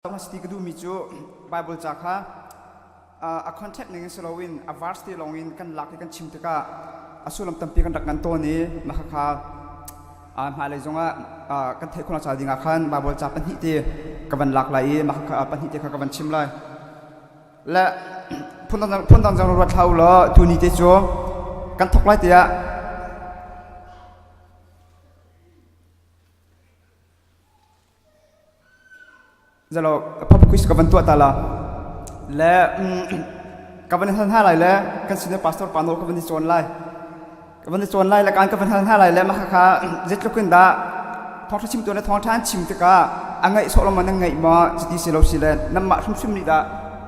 Thomas Tikadu Michu Bible Chaka a contact ning Solowin a varsity longin kan laki kan chimteka asulam tampi kan rakkan toni makaka halezonga kan thekuna chadinga khan Bible Chapan hite kaban lak lai makaka pan hite kaban chimlai la phundan jang ro thaulo tuni te cho kan thoklai tia Zalo papukuis kaban tua tala le kaban han halai le kan sine pastor pano kaban di chon lai le kan kaban han halai le makaka jetlokin da thong chim tu na thong than chim te ka angai solomon ngai ma chiti selo sile namma sum ni da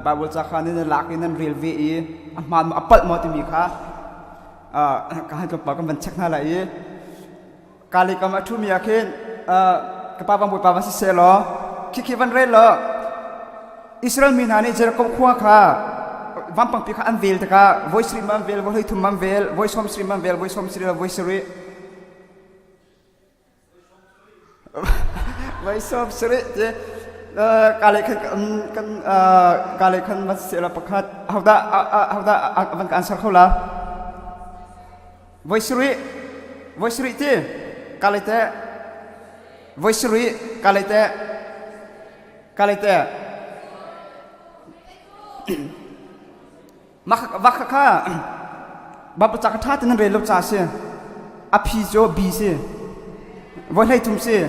babul cha khan ne lak in railway e man apal mo ti mi kha ka han ka pa kaban chak na lai kali kam athu mi akhen ka pa bang bu pa ba si selo Kikivan relo Israel minani Jacob Kwaka Vampang Pika unveil taka voice stream unveil voice to unveil voice home stream unveil voice home stream voice re voice home stream je kale kan masela pakat hauda avan ka answer khola voice re te kale te voice re kale te Kalite makaka babu chakatha tin relo cha se aphi jo bi se volai tum se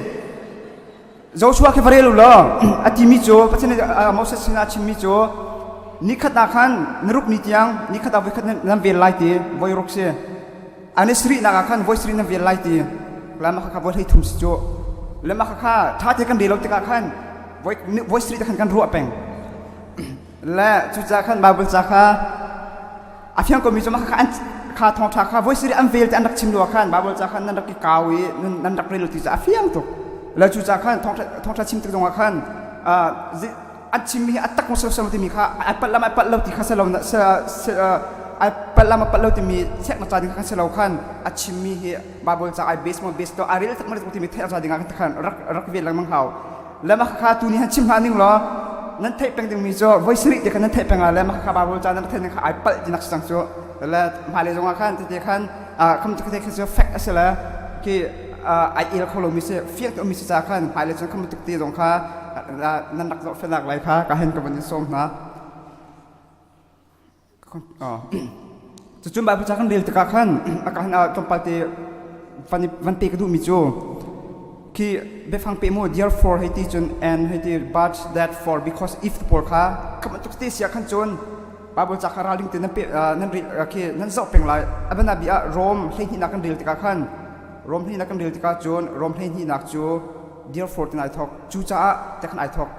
joshua ke varelu lo atimi jo pachine moses sina chimi jo nikhata khan nrup nitiang nikhata vikhat nam vel laite boyrok se anisri na khan voice ri na vel laite lama kha volai tum se jo lama kha tha te kan relo te ka khan voice street kan ruwa peng la chucha khan babul chakha afyang ko mi choma kha thong tha kha voice street unveil te anak chimlo khan babul chakha nan rak ki kawi nan rak relo ti cha afyang to la chucha khan thong tha chim te dong khan achim mi atak mo so ti mi kha apal lo ti kha sa lo sa apal lo ti mi chek na cha ding kha sa lo khan achim mi hi babul chakha base mo base to aril tak mo ti mi the cha ding khan rak vel lang mang hau lama kha tu ni han chim haning lo nan thai peng ding mi jo voice ri de kan thai peng ala ma kha ba bol cha nan thai kha ai pal jinak sang so la male jonga khan te khan kham te te so fact asala ki ai il kholo mi se fiak to mi se cha khan male jong kham te te jong kha nan nak zo felak lai kha ka hen ka ban som na chu ba bu cha khan dil te ka khan ka han tom pa te van te ka du mi jo ki befang pe mo therefore haiti chun and haiti but that for because if the porkha kam tuk te sia khan chun babul chakhara ling te nan pe nan ri ki nan zo peng lai abana bia rom hlei hi nakan dil tika khan rom hlei nakan dil tika chun rom hlei hi nak chu therefore tin ai thok chu cha te khan ai thok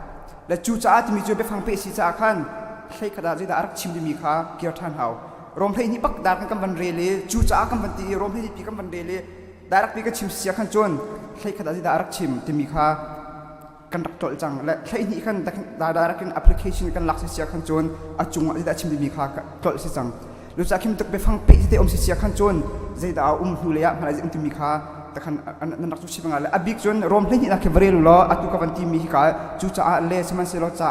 le chu cha ti mi chu befang pe si cha khan hlei khada ji da arak chim mi kha kiar than hau rom hlei ni pak dar kan kam ban re le chu cha kam ban ti rom hlei ni pi kam ban re le darak pi ka chim sia khan chun hlei khada ji da arak chim ti mi kha kan rak tol chang le hlei ni khan da darak in application kan lak sia khan chun achung ji da chim ti mi kha tol si chang lu cha kim tuk be phang pe ji te om si sia khan chun zai da hu le ya ma ji ti mi kha ta khan nan rak chu si banga le abik chun rom hlei ni na ke varelu lo atu ka ban ti mi ka chu cha le seman se lo cha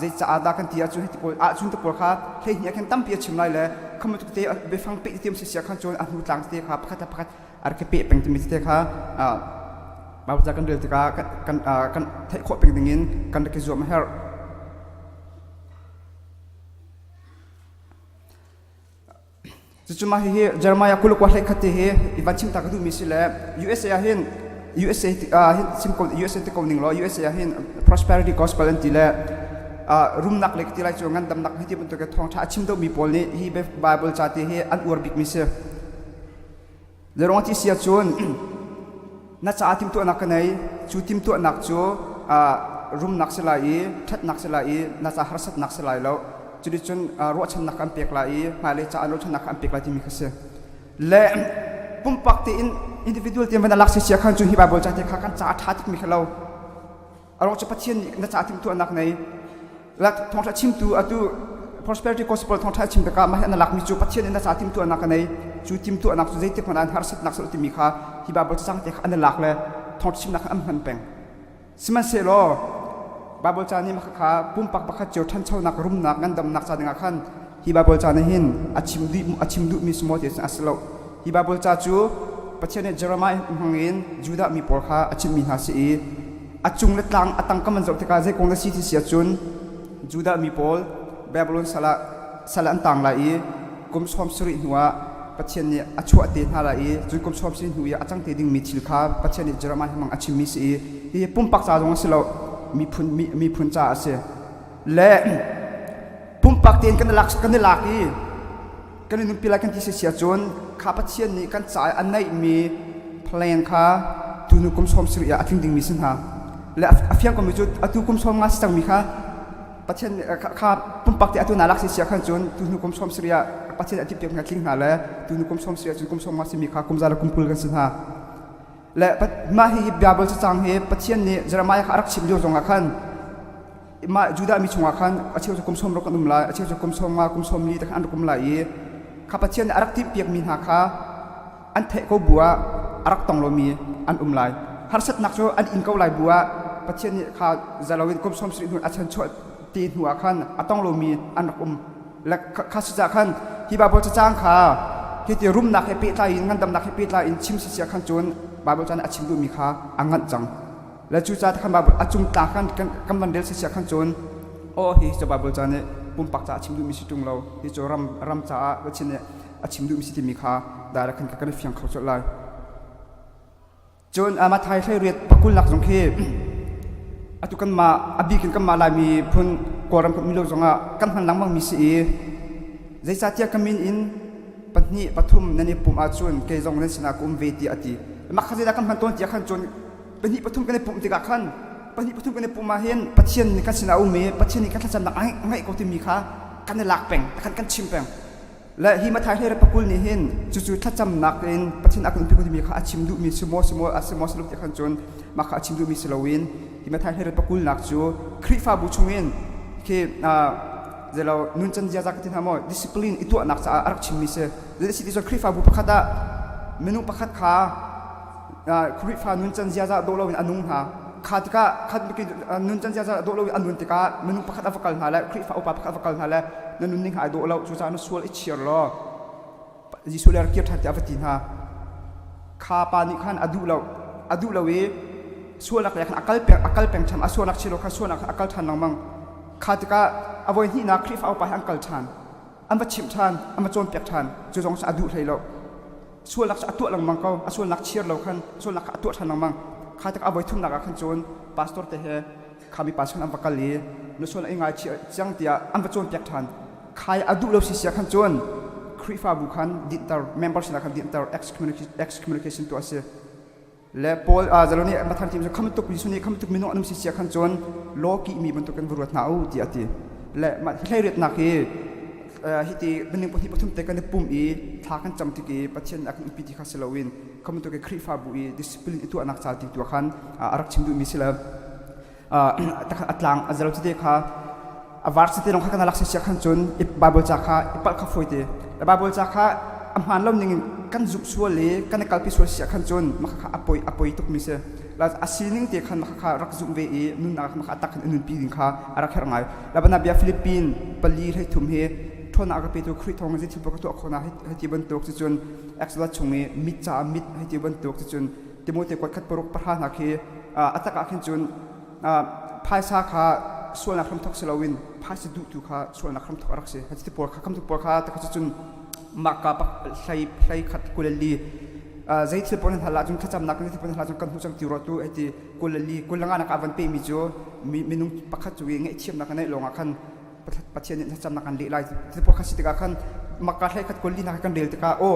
zai cha da kan ti a chu ti pol a chun te pol kha hlei ni kan tam pi chim lai le kham tuk te be phang pe ti om si sia khan chun a hu tlang te kha pakhat arkepe peng ti mi te kha ba ja kan del te ka kan thai kho peng dingin kan ke zo ma her chuma hi jeremiah kul ko hlai khate he iwachim ta ka du mi sile usa hin usa te ko ning lo usa hin prosperity gospel and tile room nak lek ti lai chu ngan dam nak hi ti bun to ke thong tha chim do mi pol ni hi bible cha te he an ur big mi se Lerong ti sia chun na cha tim tu anak kanai chu tim tu anak chu room nak selai that nak selai na cha harsat nak selai lo chu di chun ro chan nak am pek lai ma le cha ro chan nak am pek lai ti mi khase le pum pak ti individual ti man lak sia khan chu hi ba bol cha te kha kan cha tha tik mi khalo aro cha pathian na cha tim tu anak nei lak thong cha chim tu atu prosperity gospel thong tha chim ka ma na lak mi chu pathian na cha tim tu anak nei chu tim tu anak chu zai te phanan har sat nak so ti mi kha hi ba bol chang te an lak le thong chim nak am han peng siman se lo บาบลจานี่มาขาปุ่มปักปักเจียวท่านเช่านักรุ่มนักงั้นดำนักจานักขันฮิบาบลจานี่หินอาชิมดุมีสมอติสอัสโลฮิบาบลจาจูประเทศเยอรมันหังอินจูดามีปอลขาอาชิมมีฮาซีอาจุงเล็ดลังอาตังกำมันจบที่การเจคงได้สิทธิเสียจุนจูดามีปอลบาบลสละอันต่างละอีกุมชอมสุริหัวประเทศนี้อาชัวเตียนฮาละอีจุนกุมชอมสุริหัวอาจังเตดิ่งมีทิลขาประเทศเยอรมันหังอาชิมมีซีฮีปุ่มปักจาจงสิโลมีพุนจ่าเสียและปุ่มปักเตียนกันหลักอีกันนุ่มปีละกันที่เสียจนข้าพเจ้านี้กันจ่ายอันไหนมีเพลงข้าตุนุกุมชมสุริยะทิ้งดิ่งมีสินหาและอาเฟียงก็มีจุดตุกุมชมงาสังมีข้าประเทศข้าปุ่มปักเตียนตุนาลักเสียขันจนตุนุกุมชมสุริยะประเทศอธิบดีงานทิ้งหาและตุนุกุมชมสุริยะตุนุกุมชมงาสิมีข้ากุมจาระกุมปุลกันสินหาและมาฮีบยาบลจะจังเฮประเทศนี้จะมาอยากรักชิมเดียวจงอาคันมาจูดามีชงอาคันอาเชียวจะกุมชมรกันดุมลายอาเชียวจะกุมชมมากุมชมลีแต่อันดุมลายข้าประเทศอารักที่เปียกมีหาคาอันเทก็บัวอารักตองโลมีอันลายฮาร์สัตนักโจอันอินก็ลายบัวประเทศนี้ข้าจะเราเป็นกุมชมสิรินุอาเชียวช่วยตีหัวคันอันตองโลมีอันและข้าสุดาคันฮีบาบลจะจ้างข้าที่จะรุ่มนักให้ปีตาอินงั้นดำนักให้ปีตาอินชิมเสียขันจนบาบลจานอาชิมดูมีข้าอังงันจังและจูจ่าขันบาบลอาจุงตาขันกำลังเดลเสียขันจนโอ้ฮิจะบาบลจานเนี่ยปุ่มปักจ่าอาชิมดูมีสิตุงเราฮิจะรำจ่าว่าเช่นเนี่ยอาชิมดูมีสิที่มีข้าได้ละขันกันเฟียงเขาจุดเลยจนมาไทยใช้เรียนปะกุลหลักสงเคอาตุกันมาอบีกันกันมาลายมีพุ่นกอรำกับมิโลจงอ่ะกันหันหลังมังมีสีใจสัตยากัมินอินปัจจุบันปฐุมนั่นนี่ปุ่มอาชวนเกยจงนั่นสนากุมเวทีอติมักขจิตากันพันต้นที่ขันจนปัจจุบันปฐุมกันในปุ่มที่กัขันปัจจุบันปฐุมกันในปุ่มมาเห็นปัจเจียนในกันสนาอุเมปัจเจียนในกันทัศนักไงก็ที่มีข้ากันในหลักแปงกันชิมแปงและฮิมาไทยให้เราปะกุลนี่เห็นจู่ๆทัศนักเองปัจเจียนอักนุนที่ก็ที่มีข้าชิมดูมีสมอสลุกที่ขันจนมาข้าชิมดูมีสลาวินฮิมาไทยให้เราปะกุลนักจู่คริฟ้าบุชงเงินคือจะเรานุนจันยาจากที่ทำว่าดิสซิปลินitu anak sa arak chimise jadi situ so krifa bu pakada menu pakat kha krifa nun chan yا za dolo anung ha khatika khat ki nun chan yا za dolo anun tika menu pakat avakal hala krifa upa pakat avakal hala nanun ning ha dolo chu cha no sual ichir lo ji sular kiat that avatin ha kha pa ni khan adu lo we sualak ya khan akal peng cham asuanak chilo kha suanak akal than nang mang khatika avoid hi na krifa upa angkal chanอันว่าชิมทานอันว่าโจมเปียกทานจะจงสะดุดให้เราส่วนหลักจะตัวหลังมังเขาส่วนหลักเชียร์เราขันส่วนหลักตัวทานหลังมังข้าจะเอาไว้ทุ่มหลักขันโจนพาสตอร์เตะข้ามีพาสขันอันว่ากัลลีในส่วนไอ้งานเชียร์จังเตียอันว่าโจมเปียกทานข้าอดุเราเสียขันโจนคริฟาบุคันดินเตอร์เมมเบอร์สินะขันดินเตอร์ excommunication ตัวเสียและพอจะเราเนี่ยมาทำทีมจะคำตุกวิสุนีคำตุกมิโนอันนั้นเสียขันโจนโลกีมีบรรทุกกันบรวดหนาวที่อาทิและมาให้เรียดนักฮิติเป็นหนึ่งปฐุมเตกันในปุ่มอีทากันจำติกีประเทศอักอิปิติคาเซลวินคำตัวกับคริฟาบุอีดิสซิปลินตัวนักสาติตัวขันอารักชิมดูมิสิลาตะขันอัตลังอาจจะเราจะได้ค่ะวาร์สติลงข้างกันลักษณะขันจนบาบลจากค่ะปัลคาฟอยเตแต่บาบลจากค่ะอัมฮันเราหนึ่งกันจุบส่วนเลยกันในกัลปิส่วนเสียขันจนมาค่ะอปอยตุกมิเซแล้วอาศินิงเตขันมาค่ะรักจุบเวอีนุ่นนักมาค่ะตักขันนุ่นปีดิงค่ะอารักแค่ไงแล้วบรรดาเบียฟิลิปปินส์ปลีให้ทุ่มเฮทนอากาศตัวคริสทองจะที่ปกติคนให้ที่บรรทุกจนเอ็กซ์ลัดชงนี้มิดจ่ามิดให้ที่บรรทุกจนที่โมเตกวัดขัดปรุกประหารนักเฮอัตกะขึ้นจนพายซาขาส่วนนักคำทักเซลวินพายสิดุตุขาส่วนนักคำทักรักเสให้ที่ปวดขาคำทักปวดขาแต่ก็จนมักกะปักใช้ขัดกุลลีใจที่ปนหันหลังจนขัดจำนักที่ปนหันหลังจนกันหูจังติวรตุให้ที่กุลลีกุลงานนักอวันเปมิโจมีนุ่งปักขัดจุยเงี้ยเชื่อมนักในหลวงอาคันประเทศนี้ถ้าจำนักกันเลี้ยที่พวกข้าศึกกันมักการให้ขัดกุลลีนักกันเลี้ยติกาโอ้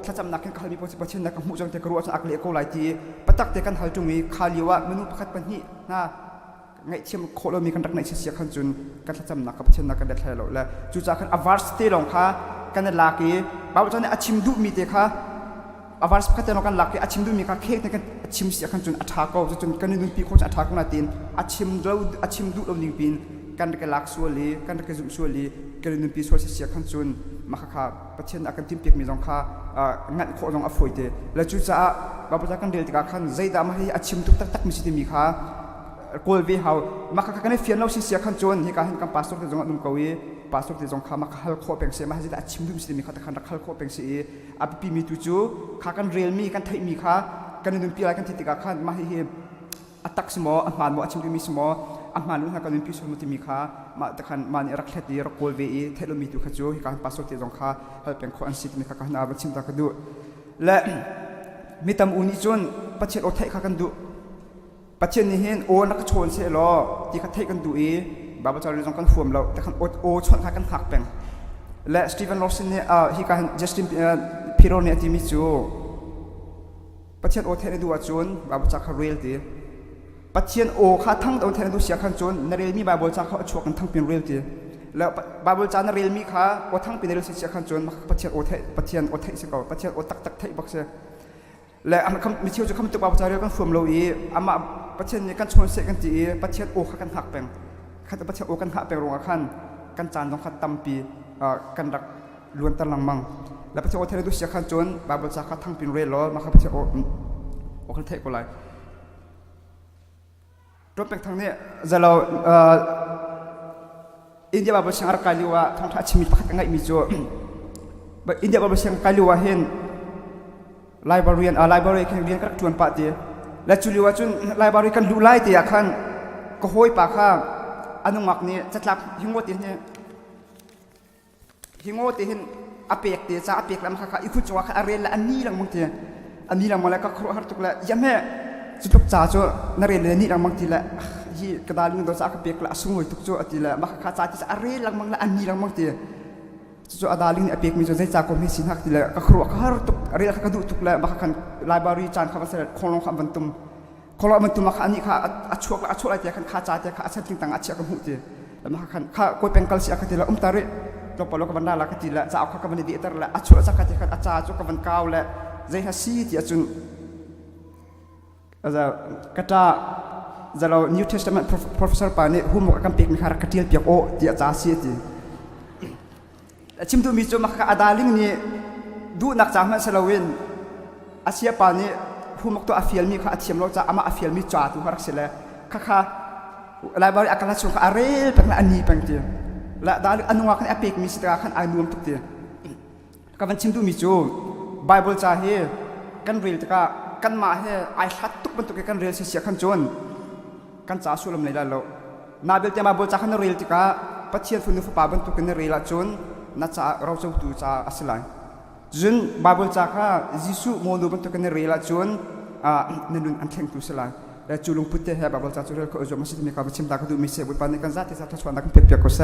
ถ้าจำนักกันเขามีประเทศนักหูจังแต่กรัวจะอักเลี้ยโกไลที่ประตักเตกันหัลจงมีขาลีว่ามนุษย์ประคัดปัญหีน่าไงเชื่อมโคเรามีกันรักในเสียขันจุนกันถ้าจำนักกับประเทศนักกันเด็ดให้เราและจู่จากกันอวาร์สเตลงค่ะกันในลากีบ่าวจันในอาชิมดุมีเตค่ะอวาร์สประคัดเตลงกันลากีอาชิมดุมีค่ะเค้กในกันอาชิมเสียขันจุนอัฐากเอาจนกันในนุ่นปีโคจะอัฐากนาตีนอาชิมดุเราหนึ่งปีนกันเด็กลักส่วนลีกันเด็กจุ่มส่วนลีกันนุ่นปีส่วนเสียขันจุนมาค่ะประเทศนักกันทีมเปียกมีจงค่ะงัดโคจงอฟอยเตและจู่จากบ่าวจันกันเดือดกับขันใจดำให้อาชิมดุตักมีสิทธิ์มีค่ะ กอลวีเฮามาคักกันเฟียนเราเสียขันจวนที่การเห็นกันปาสตุกที่จงนุ่มกวีปาสตุกที่จงขามาขัลโคเป็นเสียมาให้ได้ชิมดุมสิมีขัดขันขัลโคเป็นเสียอภิมีตุจูขากันเรียลมีกันไทยมีขากันนุ่มปีอะไรกันที่ติกาขันมาให้อัตักสมออันมันว่าชิมดุมีสมออันมันนุ่มกันนุ่มปีสมุติมีขามาตะขันมันรักเทดีรักกอลวีเทลมีตุขจูที่การปาสตุกที่จงขาให้เป็นข้ออันสิทธิ์มีขากันอาบัชิมตากดูและมีตำอุนิจนปัจเจกโอเทขากันดูปัจเจกนี้เห็นโอนักชนเสียล้อที่เขาเทกันดูบาบาจารีจงกันฝ่วมเราแต่ขันโอชนขากันหักแปงและสตีเฟนโรสินเนี่ยที่การจัสตินพิโรเนี่ยที่มิจูปัจเจกโอเทนดูอาจนบาบาจากเขาเรียลตีปัจเจกโอขาทั้งโอเทนดูเสียขันจนนเรลมีบาบาจากเขาชวกันทั้งเป็นเรียลตีแล้วบาบาจากนเรลมีขาโอทั้งเป็นเรียลเสียขันจนปัจเจกโอเทปัจเจกโอเทเสียก่อนปัจเจกโอตักเทบักเสียและอันคำมิเชียวจะคำตุกบาบจารีกันฝ่วมเราอามาประเทศนี้กันชนเสกันจีประเทศโอขักันหักแปงขัดประเทศโอกันหักแปงลงขันกันจานต้องขัดตำปีกันรักล้วนตะลังมังและประเทศโอเทเลดุเสียขันจนบาบจากขัดทั้งปีเรลล้อมาขัดประเทศโอขันเทกอะไรรถเป็นทางนี้จะเราอินเดียบาบเชียงอาร์กาลิวะท้องท่าชิมิพักง่ายมิโจอินเดียบาบเชียงกาลิวะเห็นไลบรารีนไลบรารีแข่งเรียนกันจวนปะเดียและจุลิวะจุนไลบรารีกันดูไล่เดียขันก็ห้อยปากข้างอันนึงมักนี้จะหลับหิงโง่ตีเนี่ยหิงโง่ตีเห็นอเปกเดียจะอเปกแล้วมันข้าอีกคุณจะว่าข้าอะไรละอันนี้หลังมังเดียอันนี้หลังมาแล้วก็ครัวหัดตุกแล้วยังแม่จุดตุกจ่าจ้านเรนเลยนี่หลังมังทีละที่กระดาษลิงตัวจะอเปกละสุ่มไว้ตุกจ้าทีละมาข้าจ่าที่จะอะไรหลังมังละอันนี้หลังมังเดียจุดอาดาลิงอเปกมีจุดใจจากคนที่สินหักทีละก็ครัวข้าตุกอะไรละข้าดูตุกแล้วมาข้ากันไลบรารีจานข้ามาเสด็จคงลงคำบรรทุมคนเรามันตัวมาขันนี่ค่ะชวกอะไรเดียขันข้าจ่าเดียข้าอาศัยจริงต่างอาชีพกันหุ่นเดียแล้วมาขันข้าคุยเป็นกัลเสียกันทีละตาริตัวปลอกกันได้ละกันทีละจะเอาข้ากันดีแต่ละอาชีพสักกันทีขันอาจารย์จุกันก้าวและใจฮัสซีที่อาจุนจะกระจาจะเรา New Testament Professor ป่านี่หุ่นหมกกันเปียกมีคารักเทียนเปียกโอที่อาจารย์เสียทีชิมตัวมีจุมาข้าอาดาลิงนี่ดูนักจามันเซลวินอาเซียป่านี่ผู้มักตัวอาเฟียลมีข้าเทียมเราจะอามาอาเฟียลมีจ่าตัวฮารักเสละข้าลายบริอาการชงข้าอะไรเป็นอันนี้เป็นเดียและดาลิอันนู้นข้าเอพิกมีสตราข้าอันนู้นทุกเดียก็มันชิมดูมีจูไบเบิลจ่าเฮกันเรียลตะกันมาเฮไอฮัตทุกบรรทุกกันเรียลเสียขันจนกันจ่าสุลมในด้านเรานาเบลเตมาบิลจ่าขันเรียลตะปัจเจียนฟุนุฟปาบรรทุกกันเรียลจนน่าจะเราจะดูจ่าอัศลัยจนบาบิลจ่าข้ายิสุโมดูบรรทุกกันเรียลจนนั่นอันแข็งตุสลายและจุลงพุทธเฮบาบิลจ่าจุลก็จะมาสิมีการประชุมตากดูมิเสบุปนิกันจัดที่สัตว์ชวนนักเปียกๆก็เส